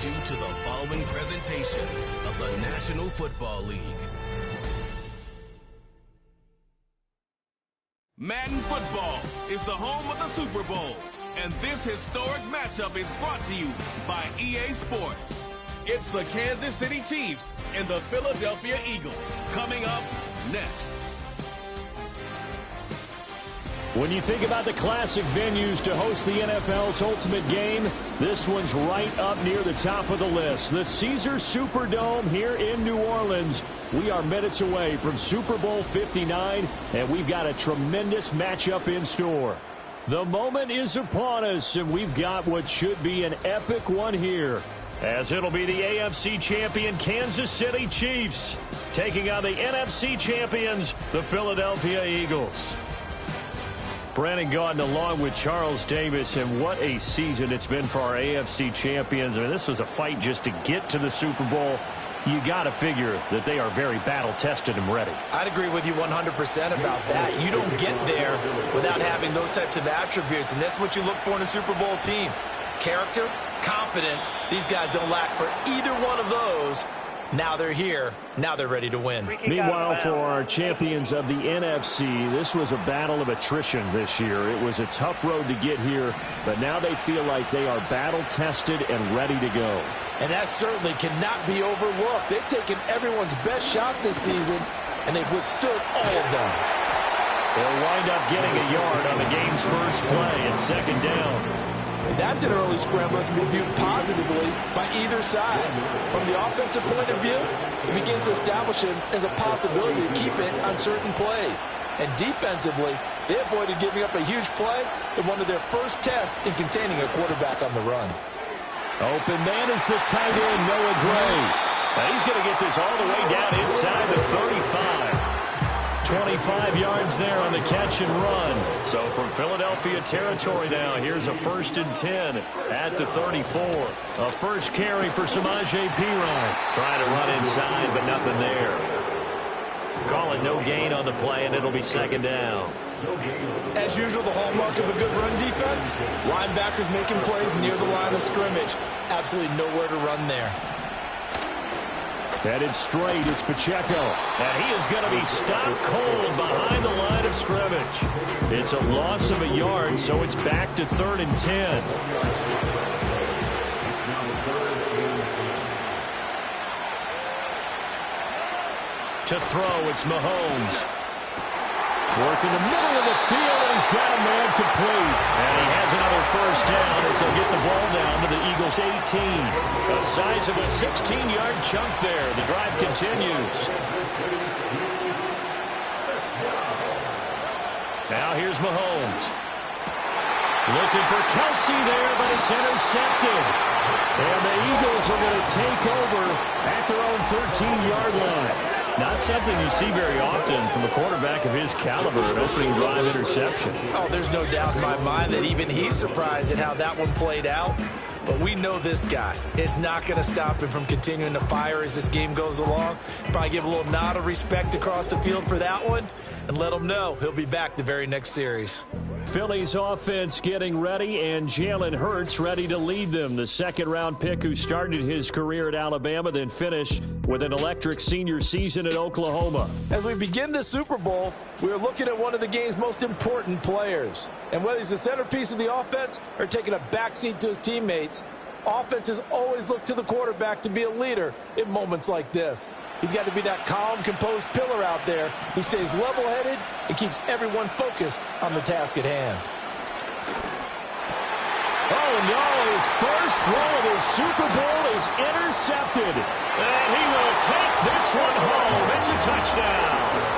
you to the following presentation of the National Football League. Madden Football is the home of the Super Bowl, and this historic matchup is brought to you by EA Sports. It's the Kansas City Chiefs and the Philadelphia Eagles coming up next. When you think about the classic venues to host the NFL's ultimate game, this one's right up near the top of the list. The Caesars Superdome here in New Orleans. We are minutes away from Super Bowl 59, and we've got a tremendous matchup in store. The moment is upon us, and we've got what should be an epic one here, as it'll be the AFC champion Kansas City Chiefs taking on the NFC champions, the Philadelphia Eagles. Brandon Gaudin along with Charles Davis, and what a season it's been for our AFC champions. I mean, this was a fight just to get to the Super Bowl. You got to figure that they are very battle-tested and ready. I'd agree with you 100% about that. You don't get there without having those types of attributes, and that's what you look for in a Super Bowl team. Character, confidence. These guys don't lack for either one of those. Now they're here. Now they're ready to win. Meanwhile, for our champions of the NFC, this was a battle of attrition this year. It was a tough road to get here, but now they feel like they are battle-tested and ready to go. And that certainly cannot be overlooked. They've taken everyone's best shot this season, and they've withstood all of them. They'll wind up getting a yard on the game's first play at second down. And that's an early scramble that can be viewed positively by either side. From the offensive point of view, it begins to establish him as a possibility to keep it on certain plays. And defensively, they avoided giving up a huge play in one of their first tests in containing a quarterback on the run. Open man is the tight end, Noah Gray. Now he's going to get this all the way down inside the 35. 25 yards there on the catch and run. So from Philadelphia territory now, here's a 1st and 10 at the 34. A first carry for Samaje Perine. Trying to run inside, but nothing there. Call it no gain on the play, and it'll be second down. As usual, the hallmark of a good run defense, linebackers making plays near the line of scrimmage. Absolutely nowhere to run there. Headed straight, it's Pacheco. And he is going to be stopped cold behind the line of scrimmage. It's a loss of a yard, so it's back to 3rd and 10. To throw, it's Mahomes. Working the middle of the field, and he's got a man complete. And he has another first down as they'll get the ball down to the Eagles' 18. A sizable 16-yard chunk there. The drive continues. Now here's Mahomes. Looking for Kelsey there, but it's intercepted. And the Eagles are going to take over at their own 13-yard line. Not something you see very often from a quarterback of his caliber, an opening drive interception. Oh, there's no doubt in my mind that even he's surprised at how that one played out. But we know this guy is not going to stop him from continuing to fire as this game goes along. Probably give a little nod of respect across the field for that one and let him know he'll be back the very next series. Philly's offense getting ready, and Jalen Hurts ready to lead them. The second-round pick who started his career at Alabama, then finished with an electric senior season at Oklahoma. As we begin the Super Bowl, we are looking at one of the game's most important players. And whether he's the centerpiece of the offense or taking a backseat to his teammates, offenses always look to the quarterback to be a leader in moments like this. He's got to be that calm, composed pillar out there who stays level-headed and keeps everyone focused on the task at hand. Oh, no, his first throw of the Super Bowl is intercepted. And he will take this one home. It's a touchdown.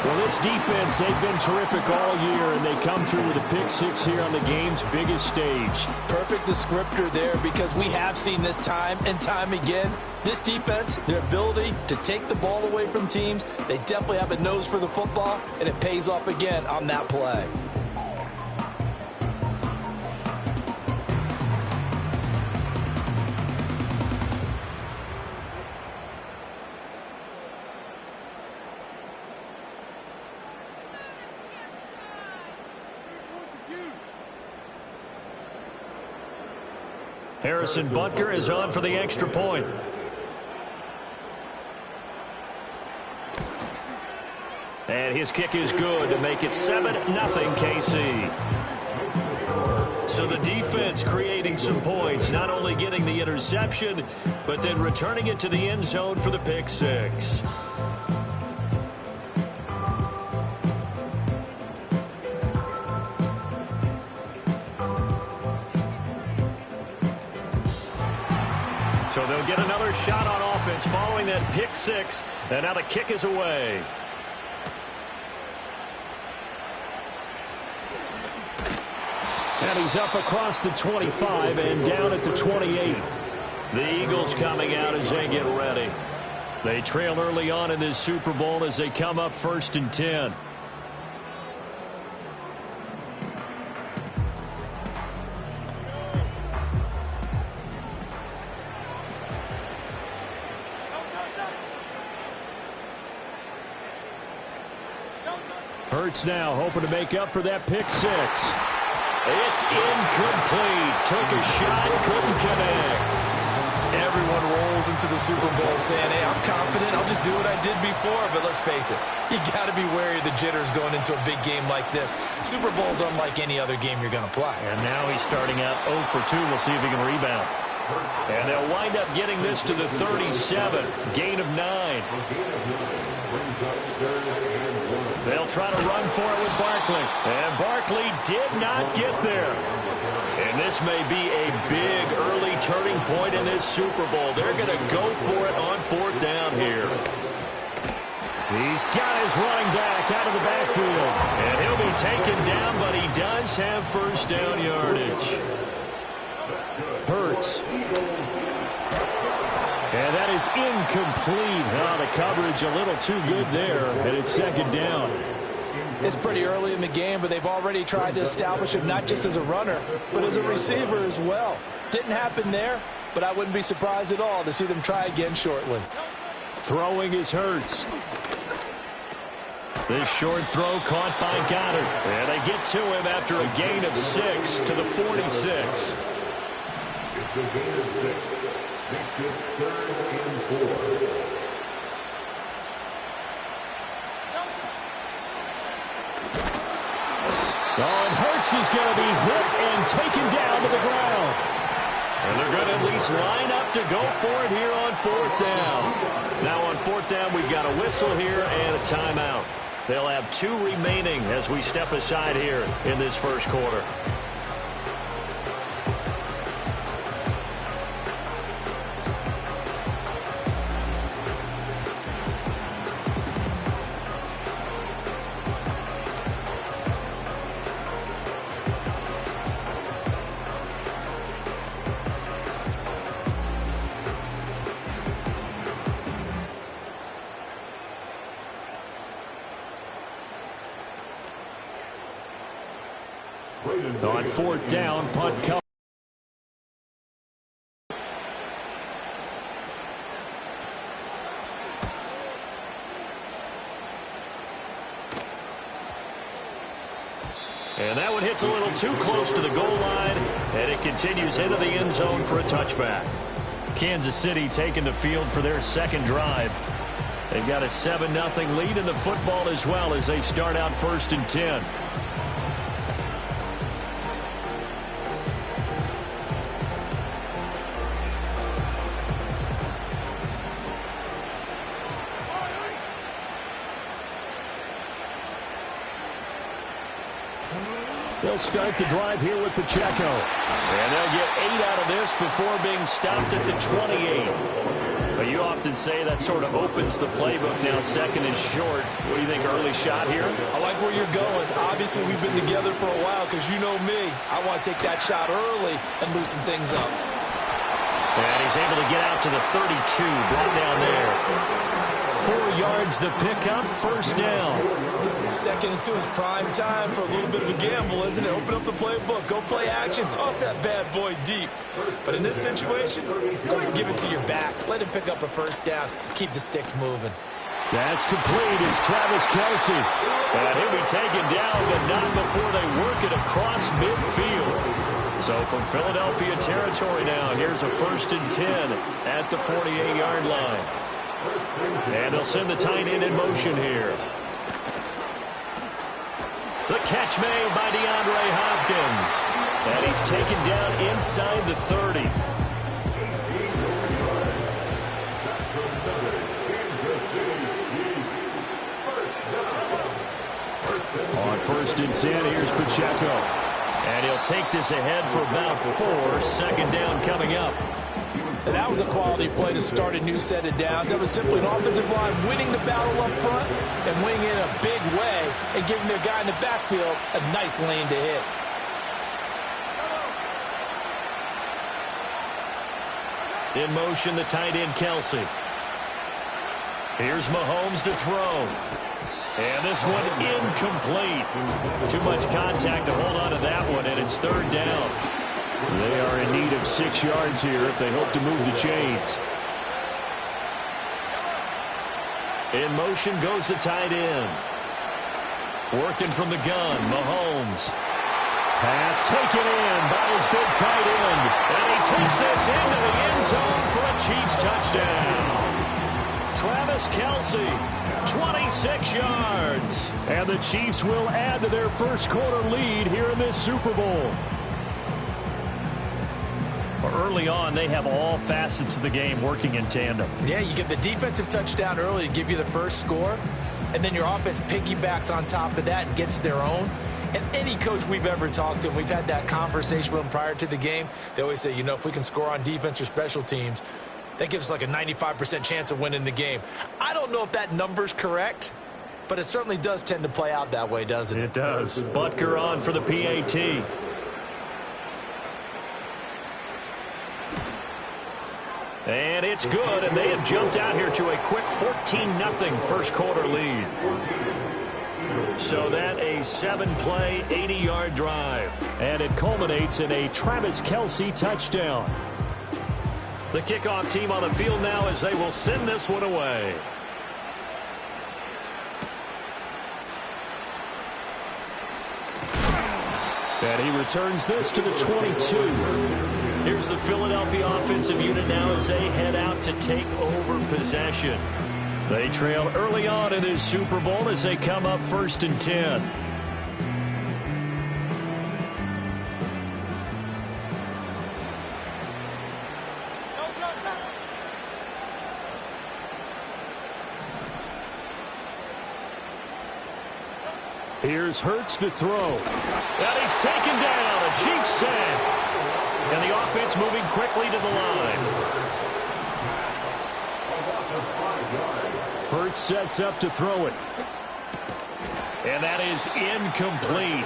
Well, this defense, they've been terrific all year, and they come through with a pick six here on the game's biggest stage. Perfect descriptor there, because we have seen this time and time again. This defense, their ability to take the ball away from teams, they definitely have a nose for the football, and it pays off again on that play. Harrison Butker is on for the extra point. And his kick is good to make it 7-0 KC. So the defense creating some points, not only getting the interception, but then returning it to the end zone for the pick six. So they'll get another shot on offense following that pick six, and now the kick is away. And he's up across the 25 and down at the 28. The Eagles coming out as they get ready. They trail early on in this Super Bowl as they come up 1st and 10. Hurts now hoping to make up for that pick six. It's incomplete. Took a shot, couldn't connect. Everyone rolls into the Super Bowl saying, hey, I'm confident. I'll just do what I did before. But let's face it, you got to be wary of the jitters going into a big game like this. Super Bowl's unlike any other game you're going to play. And now he's starting out 0 for 2. We'll see if he can rebound. And they'll wind up getting this to the 37. Gain of 9. They'll try to run for it with Barkley. And Barkley did not get there. And this may be a big early turning point in this Super Bowl. They're going to go for it on 4th down here. He's got his running back out of the backfield. And he'll be taken down, but he does have 1st down yardage. Hurts. And that is incomplete. Oh, the coverage a little too good there, and it's 2nd down. It's pretty early in the game, but they've already tried to establish him not just as a runner, but as a receiver as well. Didn't happen there, but I wouldn't be surprised at all to see them try again shortly. Throwing is Hurts. This short throw caught by Goddard. And they get to him after a gain of 6 to the 46. It's a gain of 6. Makes it 3rd and 4. Oh, and Hurts is going to be hit and taken down to the ground. And they're going to at least line up to go for it here on 4th down. Now on 4th down, we've got a whistle here and a timeout. They'll have 2 remaining as we step aside here in this 1st quarter. On 4th down, punt cover. And that one hits a little too close to the goal line, and it continues into the end zone for a touchback. Kansas City taking the field for their 2nd drive. They've got a 7-0 lead in the football as well as they start out 1st and 10. They'll start the drive here with Pacheco. And they'll get 8 out of this before being stopped at the 28. But you often say that sort of opens the playbook now, 2nd and short. What do you think, early shot here? I like where you're going. Obviously, we've been together for a while because you know me. I want to take that shot early and loosen things up. And he's able to get out to the 32, brought down there. 4 yards the pickup, 1st down. 2nd and 2 is prime time for a little bit of a gamble, isn't it? Open up the playbook, go play action, toss that bad boy deep. But in this situation, go ahead and give it to your back. Let him pick up a 1st down. Keep the sticks moving. That's complete. It's Travis Kelce. And he'll be taken down, but not before they work it across midfield. So from Philadelphia territory now, here's a 1st and 10 at the 48-yard line. And they'll send the tight end in motion here. The catch made by DeAndre Hopkins. And he's taken down inside the 30. On 1st and 10, here's Pacheco. And he'll take this ahead for about 4. 2nd down coming up. And that was a quality play to start a new set of downs. That was simply an offensive line winning the battle up front and winning it in a big way and giving their guy in the backfield a nice lane to hit. In motion, the tight end, Kelce. Here's Mahomes to throw. And this one incomplete. Too much contact to hold on to that one, and it's 3rd down. They are in need of 6 yards here if they hope to move the chains. In motion goes the tight end. Working from the gun, Mahomes. Pass taken in by his big tight end. And he takes this into the end zone for a Chiefs touchdown. Travis Kelce, 26 yards. And the Chiefs will add to their first quarter lead here in this Super Bowl. Early on, they have all facets of the game working in tandem. Yeah, you get the defensive touchdown early to give you the first score, and then your offense piggybacks on top of that and gets their own. And any coach we've ever talked to, and we've had that conversation with them prior to the game, they always say, you know, if we can score on defense or special teams, that gives us like a 95% chance of winning the game. I don't know if that number's correct, but it certainly does tend to play out that way, doesn't it? It does. Butker on for the PAT. And it's good, and they have jumped out here to a quick 14-0 first quarter lead. So that a 7-play, 80-yard drive. And it culminates in a Travis Kelce touchdown. The kickoff team on the field now as they will send this one away. And he returns this to the 22. Here's the Philadelphia offensive unit now as they head out to take over possession. They trail early on in this Super Bowl as they come up 1st and 10. Here's Hurts to throw. And he's taken down. A Chiefs sack. And the offense moving quickly to the line. Hurts sets up to throw it. And that is incomplete.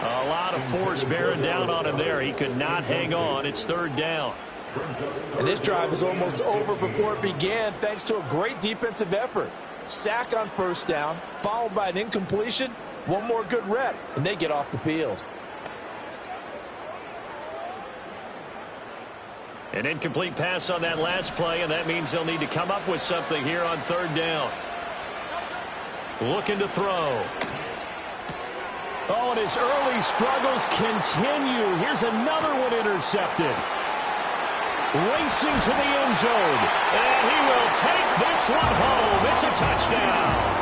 A lot of force bearing down on him there. He could not hang on. It's 3rd down. And this drive is almost over before it began thanks to a great defensive effort. Sack on 1st down, followed by an incompletion. One more good rep, and they get off the field. An incomplete pass on that last play, and that means they'll need to come up with something here on 3rd down. Looking to throw. Oh, and his early struggles continue. Here's another one intercepted. Racing to the end zone. And he will take this one home. It's a touchdown.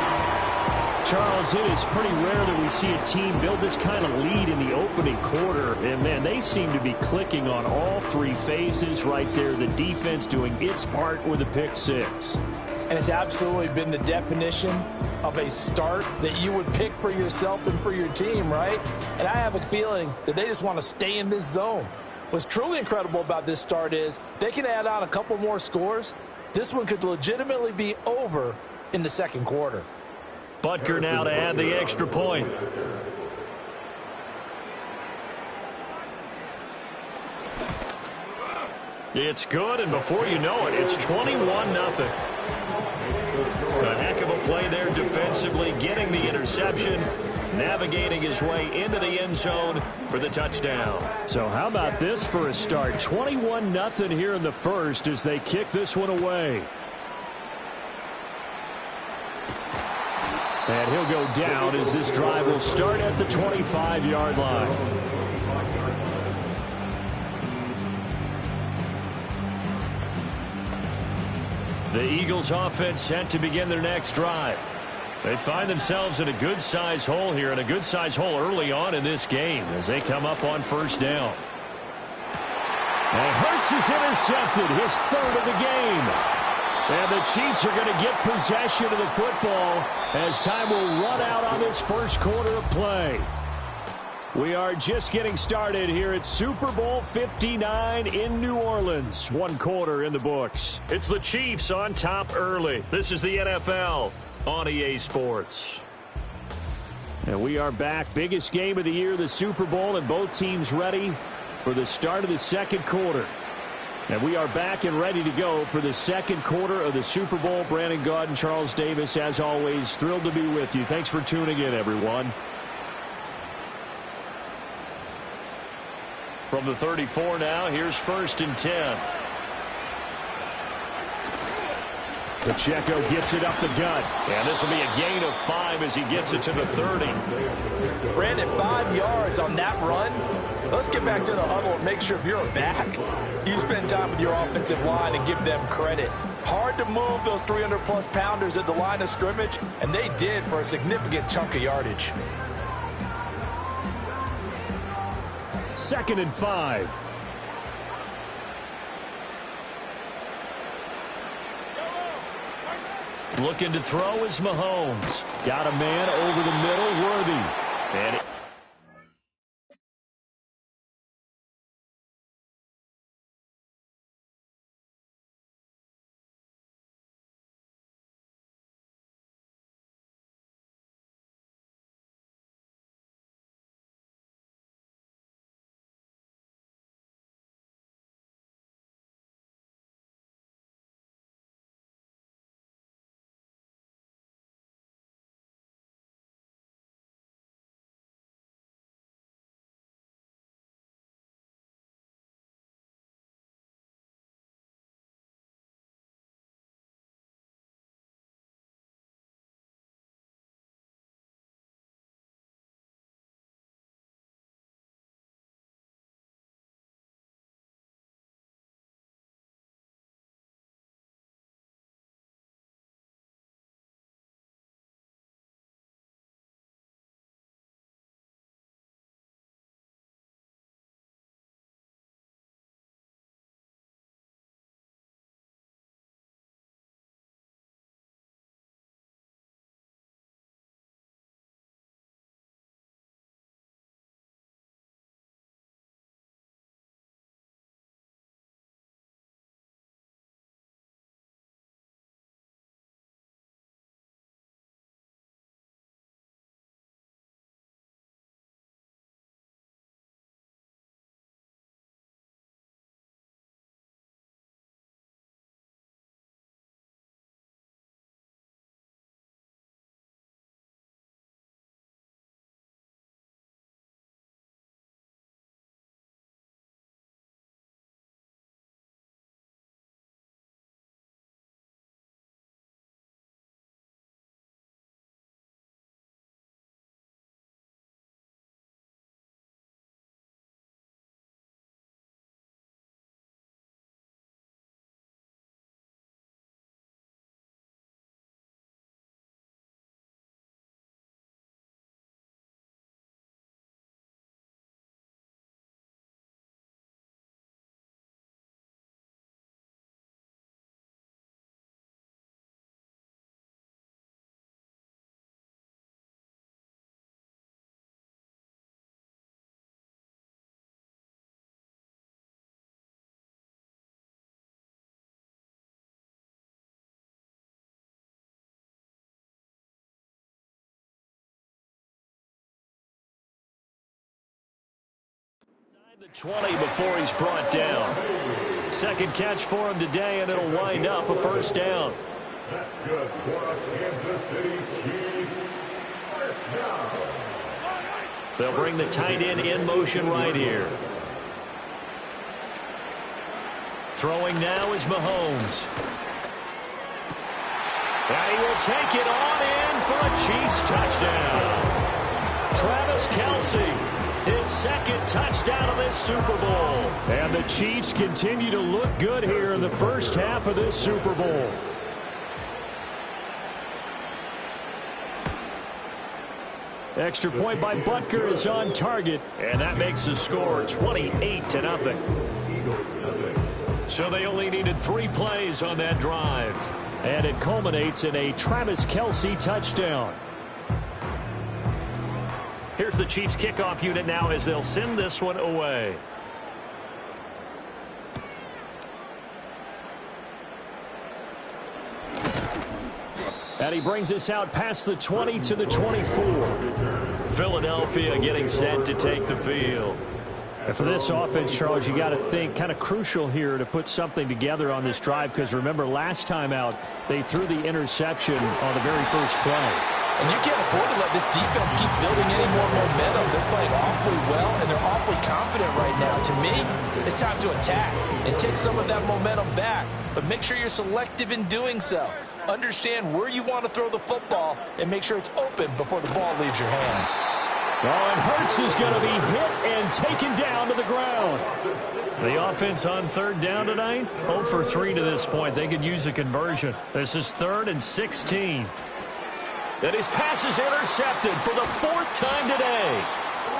Charles, it is pretty rare that we see a team build this kind of lead in the opening quarter. And, man, they seem to be clicking on all 3 phases right there. The defense doing its part with a pick 6. And it's absolutely been the definition of a start that you would pick for yourself and for your team, right? And I have a feeling that they just want to stay in this zone. What's truly incredible about this start is they can add on a couple more scores. This one could legitimately be over in the 2nd quarter. Butker now to add the extra point. It's good, and before you know it, it's 21-0. A heck of a play there defensively, getting the interception, navigating his way into the end zone for the touchdown. So how about this for a start? 21-0 here in the first as they kick this one away. And he'll go down as this drive will start at the 25-yard line. The Eagles offense set to begin their next drive. They find themselves in a good-sized hole here, and a good-sized hole early on in this game as they come up on first down. And Hurts is intercepted, his third of the game. And the Chiefs are going to get possession of the football as time will run out on this first quarter of play. We are just getting started here at Super Bowl 59 in New Orleans. One quarter in the books. It's the Chiefs on top early. This is the NFL on EA Sports. And we are back. Biggest game of the year, the Super Bowl, and both teams ready for the start of the second quarter. And we are back and ready to go for the second quarter of the Super Bowl. Brandon Gaudin and Charles Davis, as always, thrilled to be with you. Thanks for tuning in, everyone. From the 34 now, here's 1st and 10. Pacheco gets it up the gut. And this will be a gain of 5 as he gets it to the 30. Brandon, 5 yards on that run. Let's get back to the huddle and make sure if you're a back, you spend time with your offensive line and give them credit. Hard to move those 300-plus pounders at the line of scrimmage, and they did for a significant chunk of yardage. 2nd and 5. Looking to throw is Mahomes. Got a man over the middle, Worthy. And the 20 before he's brought down. Second catch for him today, and it'll wind up a first down. That's good for Kansas City Chiefs. First down. They'll bring the tight end in motion right here. Throwing now is Mahomes. And he will take it on in for a Chiefs touchdown. Travis Kelce. His second touchdown of this Super Bowl. And the Chiefs continue to look good here in the first half of this Super Bowl. Extra point by Butker is on target, and that makes the score 28-0. So they only needed 3 plays on that drive. And it culminates in a Travis Kelce touchdown. Here's the Chiefs kickoff unit now as they'll send this one away. And he brings us out past the 20 to the 24. Philadelphia getting set to take the field. And for this offense, Charles, you got to think kind of crucial here to put something together on this drive, because remember last time out they threw the interception on the very first play. And you can't afford to let this defense keep building any more momentum. They're playing awfully well, and they're awfully confident right now. To me, it's time to attack and take some of that momentum back. But make sure you're selective in doing so. Understand where you want to throw the football and make sure it's open before the ball leaves your hands. Oh, and Hurts is going to be hit and taken down to the ground. The offense on third down tonight, 0 for 3 to this point. They could use a conversion. This is 3rd and 16. And his pass is intercepted for the 4th time today.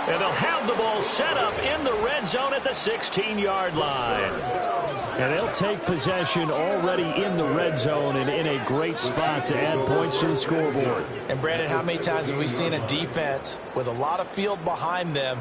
And they'll have the ball set up in the red zone at the 16-yard line. And they'll take possession already in the red zone and in a great spot to add points to the scoreboard. And Brandon, how many times have we seen a defense with a lot of field behind them